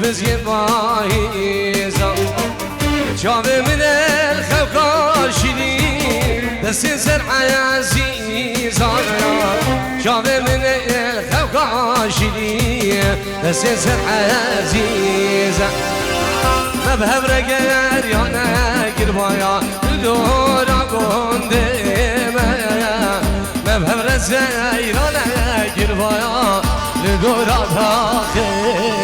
بزي باهيزا جاب من الخوكا شيرين دستي سرعة عزيزة جاب من الخوكا شيرين دستي سرعة عزيزة مبهب رقر يانا قربايا دورا قندمة مبهب رزيرانا قربايا لدورا تاخمة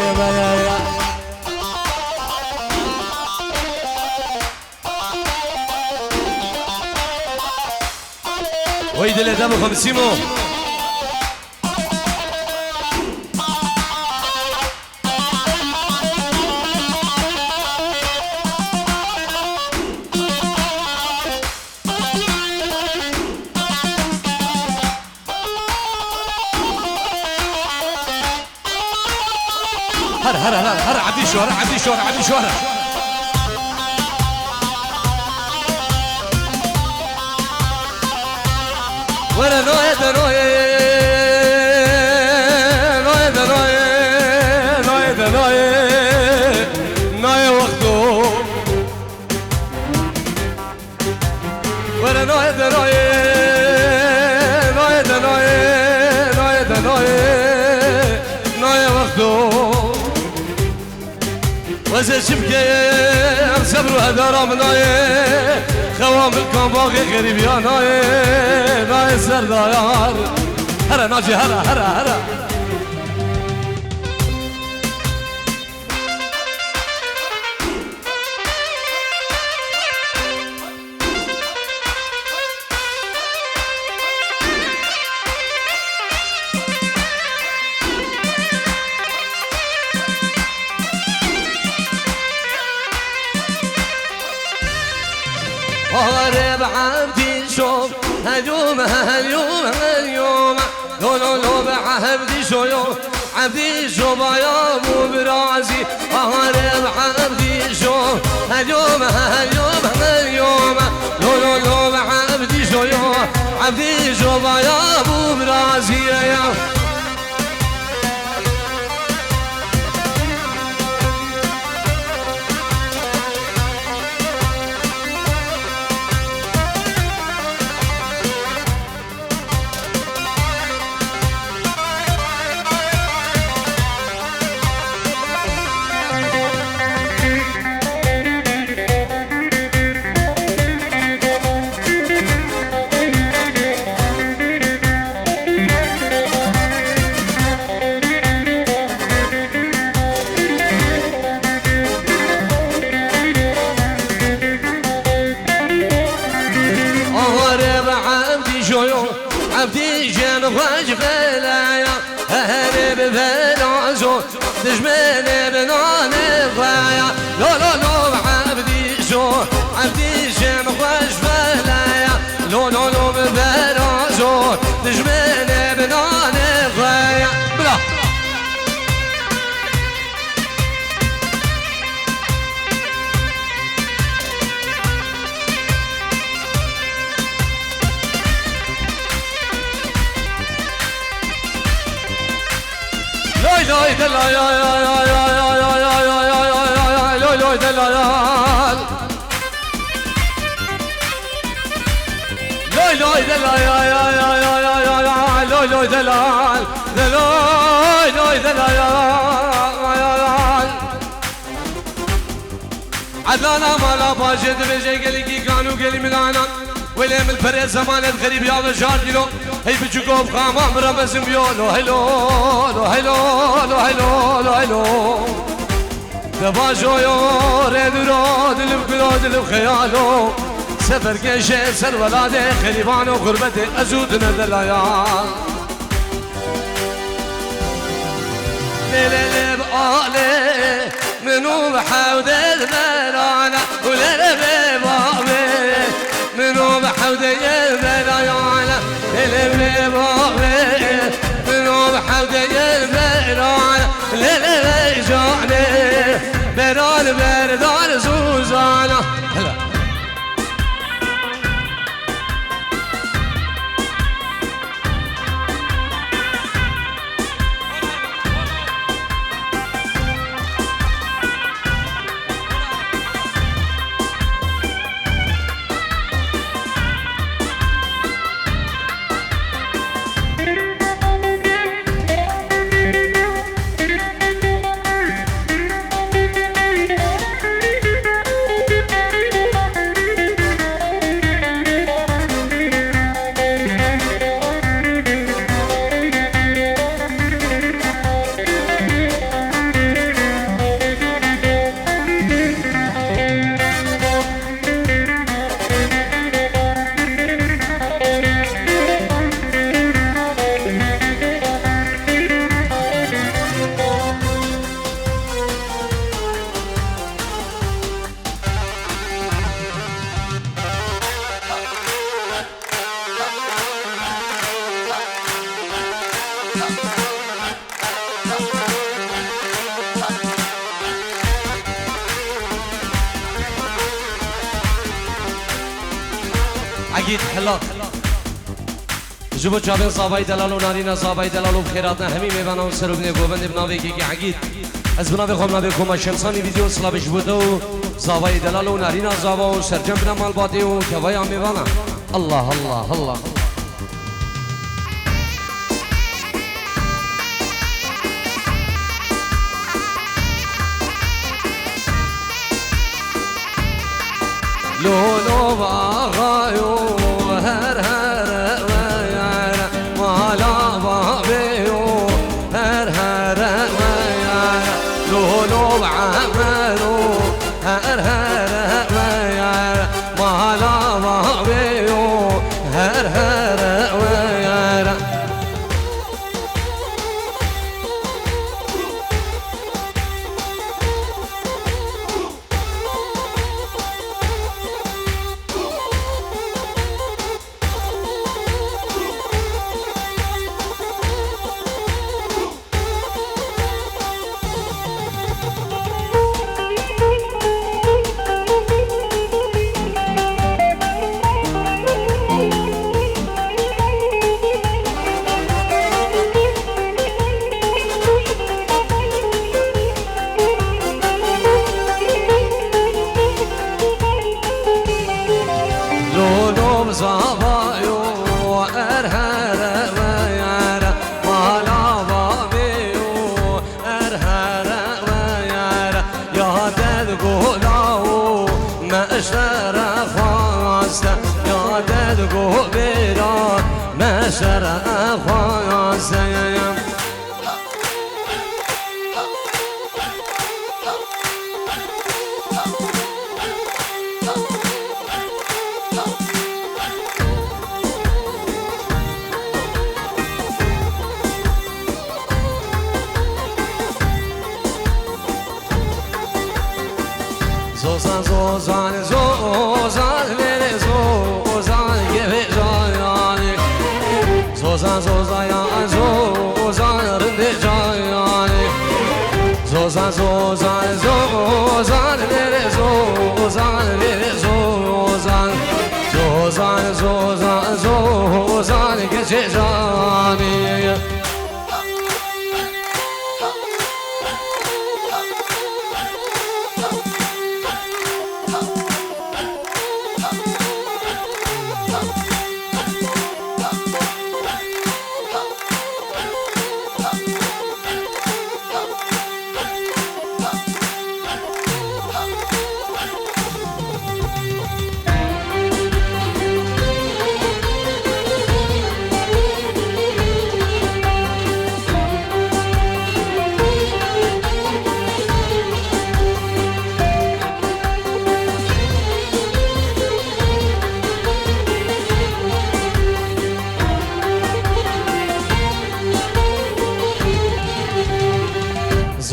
ويد اللي دابو خمسيمو هر عدي شوارع ورا نوية وقتو ورا نوية وقتو وزي شبكي صبر وهدارة مناي خوام الكون باقي غريب يا ناي سردار هرا ناجي هرا غريب عبدي شوف هاليوم لو بعبدي شوف عبدي شوف يا ابو برازي غريب عبدي شوف هاليوم لو بعبدي شوف عبدي شوف يا ابو برازي يا عبدي جان واجب لايا هرب بلازو تجمل بنان ضايا لو عبدي جان واجب لايا لو بلازو تجمل بنان ضايا بلا لوي دلا لوي دلا عدانا مالا باجد بيجي قلقي كانوا قلي ملانا ولي من الفريق زمانت غريب يا رجال كيلو هي بتشوفوا بخامة مرمز بيولو هيلو دباجو يو ريد رود البقلود البخيالو سفر كيشي سر ولادي خريبانو غربتي ازود ندلايا ليلي بقالي منو بحاود الملانا وليلي بقالي منو بحاود الملانا ليلي بقالي منو بحاود الملانا ليلي جاني بردان زوزانا عقيد حلا جبو جابن صابای دلالو نارینا صابای دلالو بخیراتنا همین میبانم سرو بنه گوبند بناوی که عقید از بناوی خوام ناوی کما شمسانی ویدیو سلابش بودو صابای دلالو نارینا صابا و سرجم بنا مال باتی و کوای هم میبانم الله الله الله لولو باغايو هر هر ويار مالا بابيو هر هر ويار لولو بعمرو هر هر ويار مالا بابيو هر هر ويار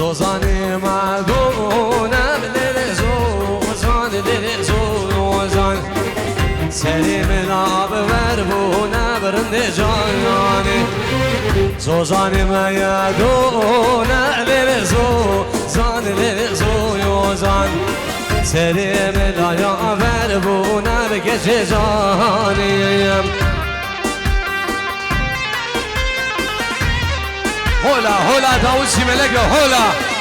زوزاني معدونة زوزان زوزان سري من عب وربونة برند جاني زوزاني ما يدونة زوزان زوزان سري من عب وربونة بكش جاني هولا هولا داوود ملك هولا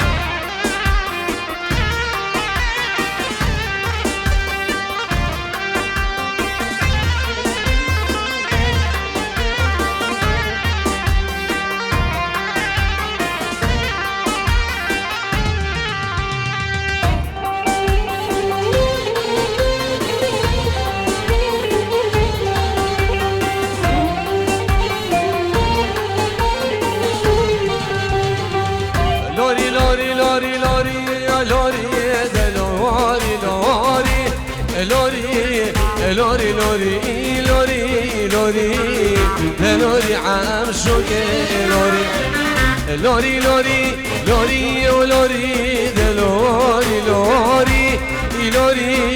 لوري لوري لوري لوري لوري عم شوكي لوري لوري لوري لوري لوري لوري لوري لوري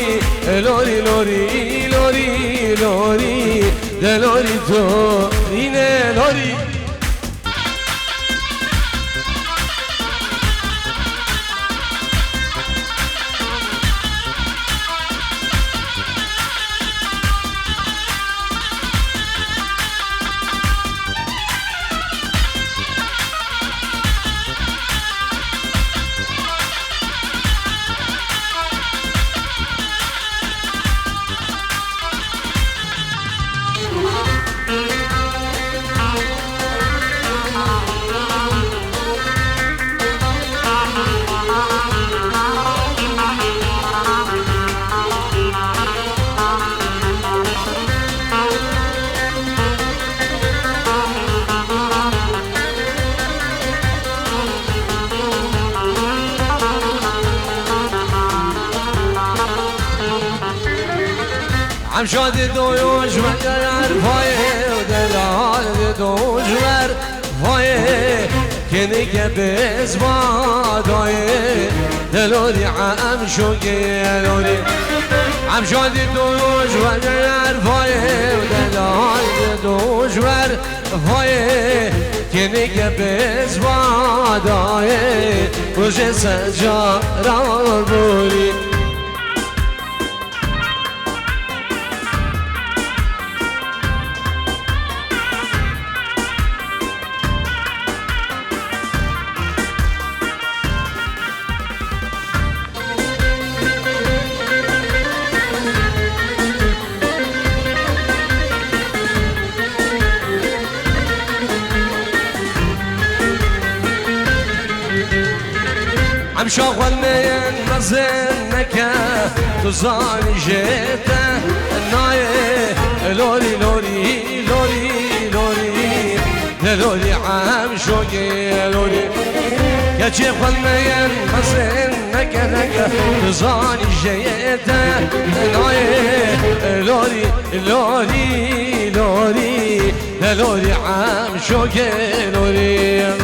لوري لوري لوري لوري لوري تورينه لوري عم شادي دوش وير فايه ودلال دوش ور فايه كني كبز بادايه دلوري عم شوقي لوري عم شادي دوش وير فايه ودلال دوش ور فايه كني كبز بادايه وجه سجارة بوري عم شغل من مزنك تزاني جيته النايه لوري لوري لوري لوري لوري عم شوقي لوري يا شغل من مزنك تزاني جيته النايه لوري لوري لوري لوري عم شوقي لوري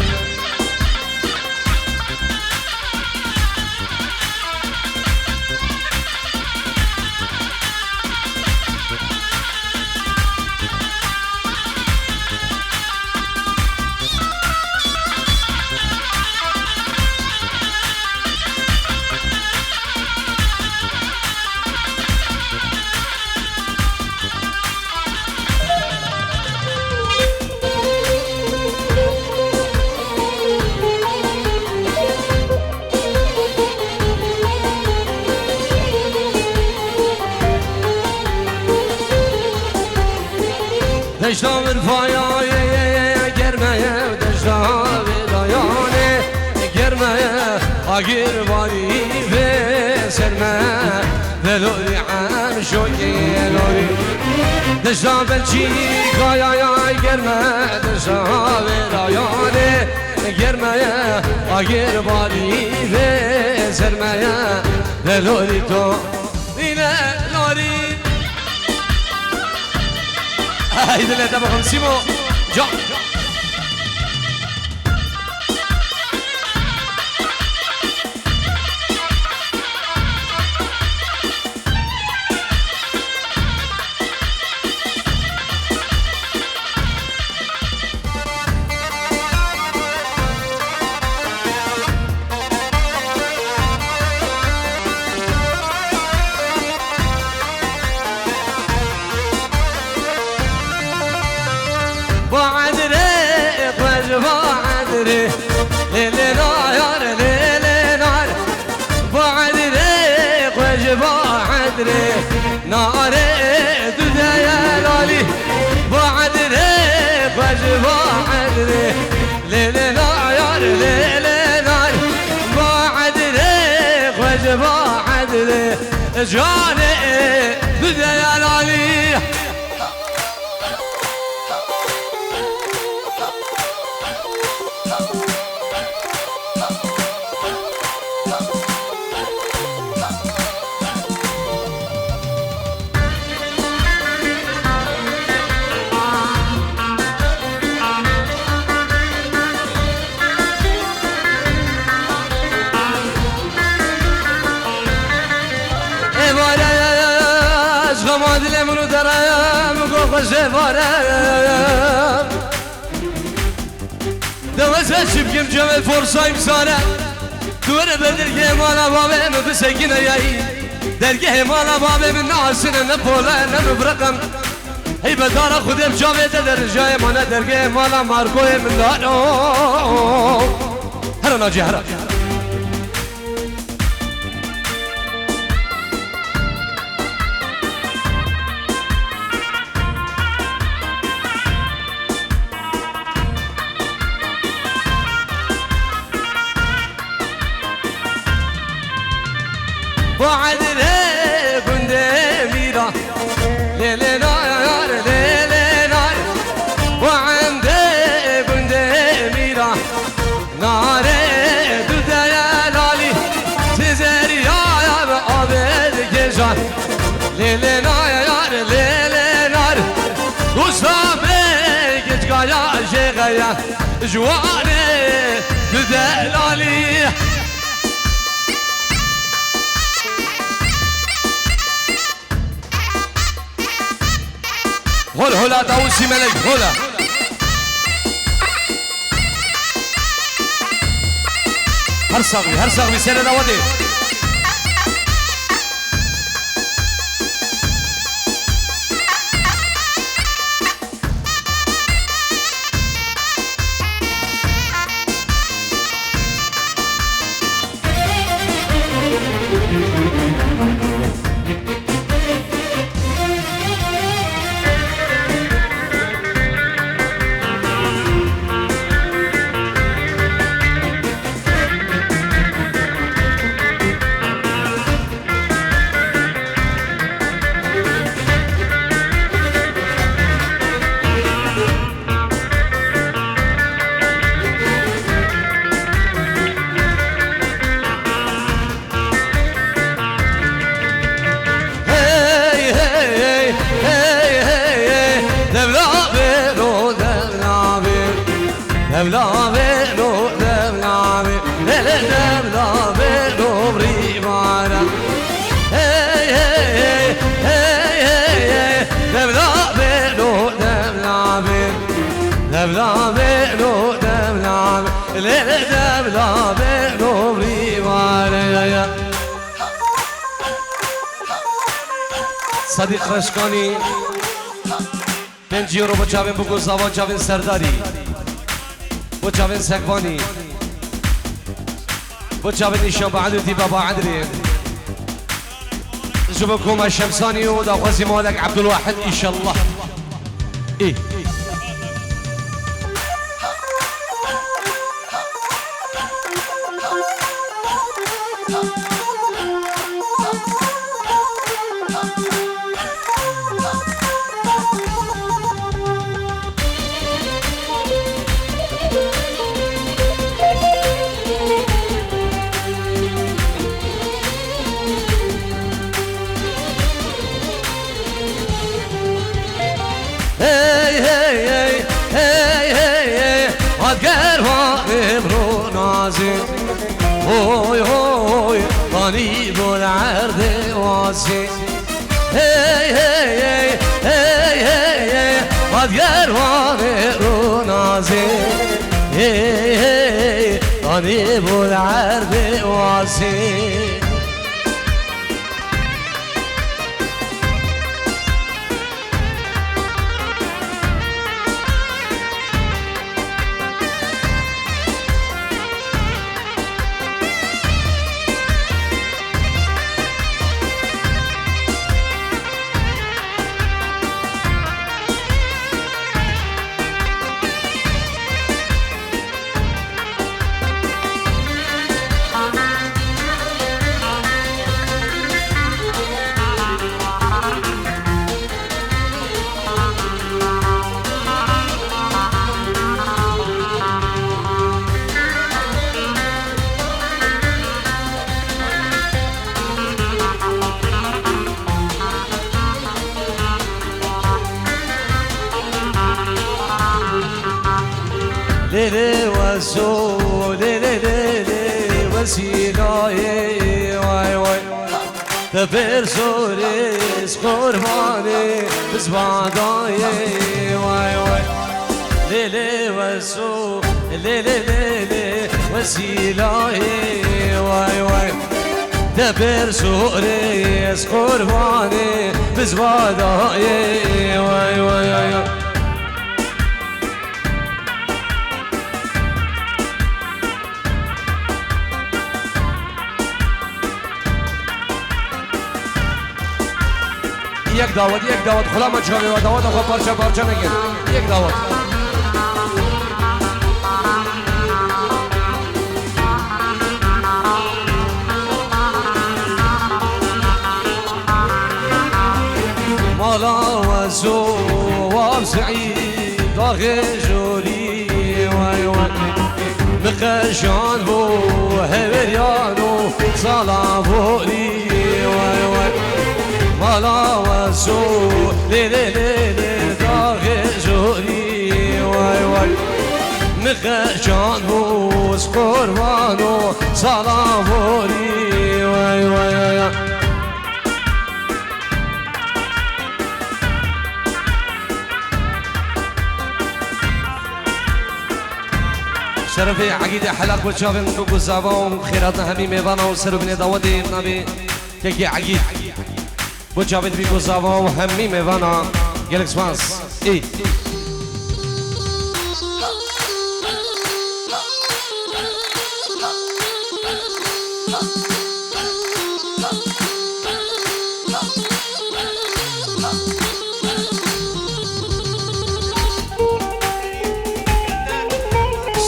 دشتا ورفايا گرمه دشتا ودایانه گرمه آگیر باری به سرمه دلوری عم شوی لوری دشتا بلچی گایا گرمه دشتا ودایانه گرمه آگیر باری به سرمه دلوری تو اینه لوری هيدا اللي تبعهم سيمو جا ليلي نار ليلي نار بعد ريق وجباعد ريق نار دنيا يا لالي بعد ريق وجباعد ريق ليلي نار ليلي نار بعد ريق وجباعد ريق جاني دنيا يا لالي دل منو درم گو خوش وارم دوست شبکم جمل فرصایم ساره دوره بدرگه مالا بابم بسکینه یایی درگه مالا بابم ناسینه نپوله نمبرقم هی بداره خودم جاویده در جای مانه درگه مالا مارکوی من دارو هر ناجی هر وعد لي بندي ميرا ليلي نار ليلي نار وعندي بندي ميرا نار دودا يا لالي سيزري يا بابد جيجان ليلي نار غيا جواني بدلالي هلا داوسي ملك هلا هر صاغي سنة نودي صديق رشکانی 5 یورو با چاوین بگو زاوان چاوین سرداری با چاوین سکوانی با چاوین نیشان با عدو دیبا با عدری جبكم الشمساني وداخوزي مالك عبد الواحد ان شاء الله ايه هوي هوي طنيب العرض واسي هي هي هي هي قد يرواني رونازي هي هي طنيب العرض واسي ليلي وسو ليلي ليلي وسيلاي واي واي تبرسوريس قرباني بزباداي واي واي ليلي وسو ليلي ليلي وسيلاي واي واي تبرسوريس قرباني بزباداي واي واي یک دعوت خلا ما چاوی و دعوت آقا پارچه نگیر یک دعوت مالا و زو و سعید داغ جوری وای وای بقشان بو هوریان و سالا بوری وای وای مالا و زو لیلی لیلی داغ جوری وای وای بخشان بوز قربانو صلابوري وای وای شرفي عقيدة حلق وشافن بوكو زابون خيراتنا همي ميوانا وسرو بني داودي نبي كيكي عقيد وشافن بوكو زابون همي ميوانا جالكس ماس اي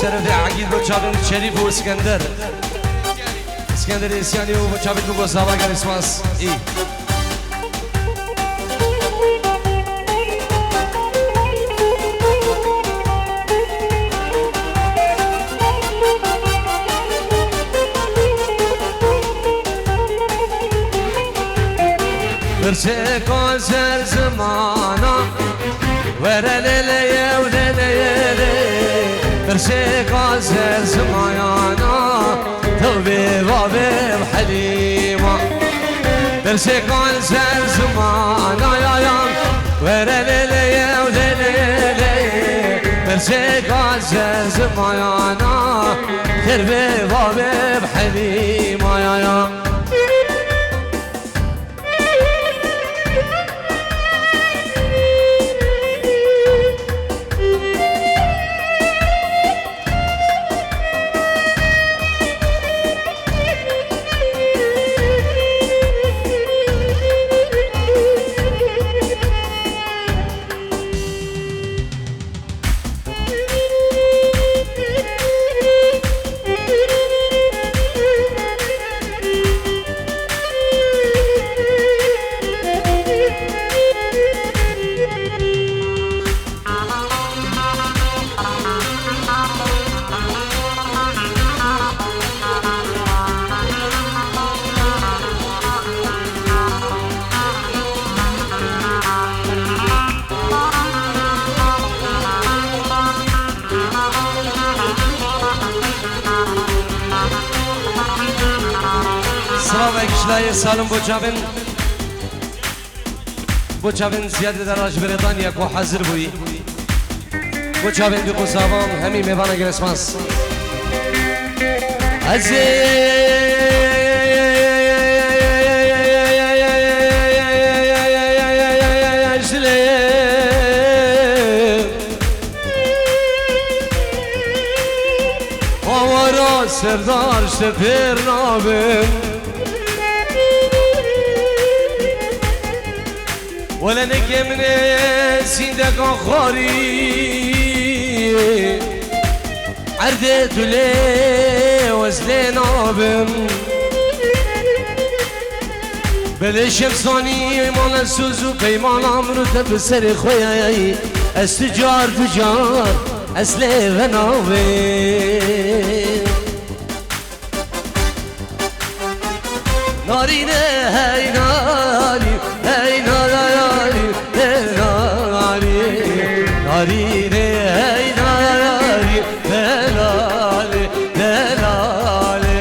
شرف عقيد بوشابن شريف واسكندر اسكندر اسياني وبوشابن بوكو زابا قال اسماس اي برسيكو زر زمانا ورا ليلي وليلي برسيكو زر زمانا توبي بابي بحليمة برسيكو زر زمانا يا يام ورا ليلي وليلي برسيكو زر زمانا تربي بابي بحليمة يا يام اشلای سالم بوچاوین زیاده در راج بریتانیا کو حاضر بوی بوچاوین بی قصابان همی میوانه گرسماس ازی سردار شپیر نابم ولا نجي من سيدك خوري عردت لي وزلين عبم بلش بصاني مال السوزو بيمان عمرو تبسر خوياي استجار تجار اسلي وناوي نارينه هاي ناري هاي ناري ناري نارينه هاي ناري ناري ناري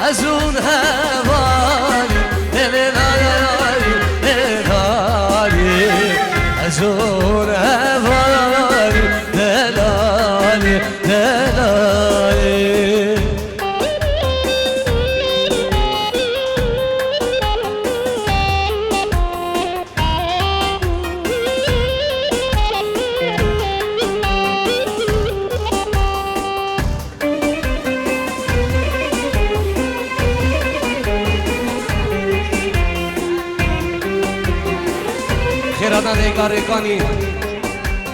ازون هوالي ناري ناري ازون هوالي ناري ناري خيرنا نيقاريقاني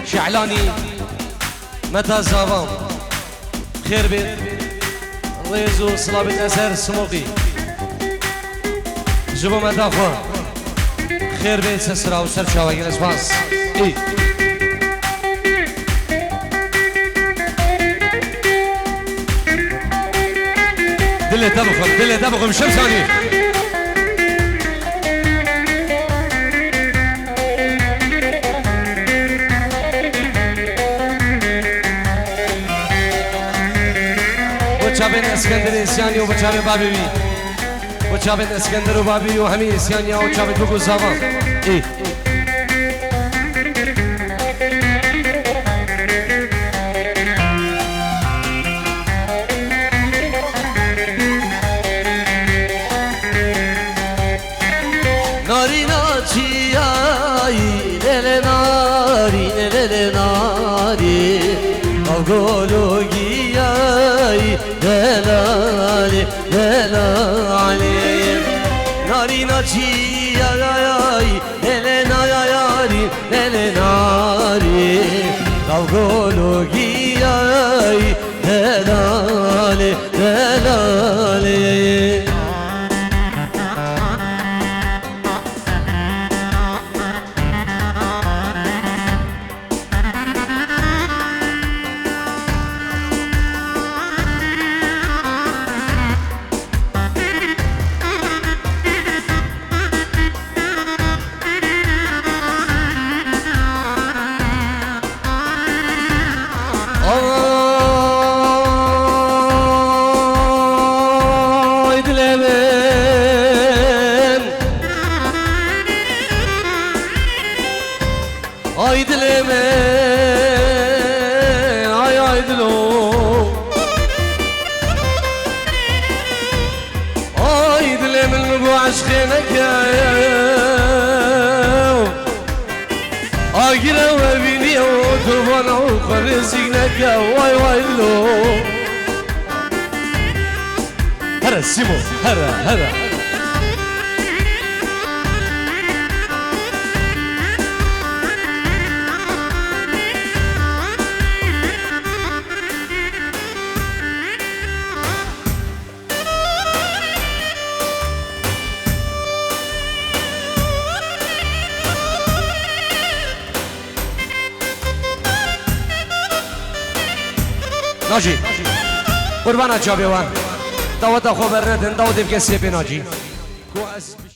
شعلاني متى زابام خير بيت ريزو صلابة أسر سموقي جبو متى خور خير بيت سسرا وسر شواقي الاسفاس اي دلي تبخم شمساني بچابن اسکندر اسیانی و بچابن بابی بی بچابن اسکندر و بابی و همین اسیانی و بچابن بگو زمان ای ناری ناچی آی لل ناری لل ناری گلوگی آی دلالی دلالی ناری ناچی آی دل ناری دل ناری گلوگی آی دلالی دلالی ay dileme ay dilo ay dileme bu aşkınك ay gire ve beni otuvan o krizingnek vay vay dilo hara simo hara ناجی قربان جابیوان دعوت خبر ندن دعوت کسی به ناجی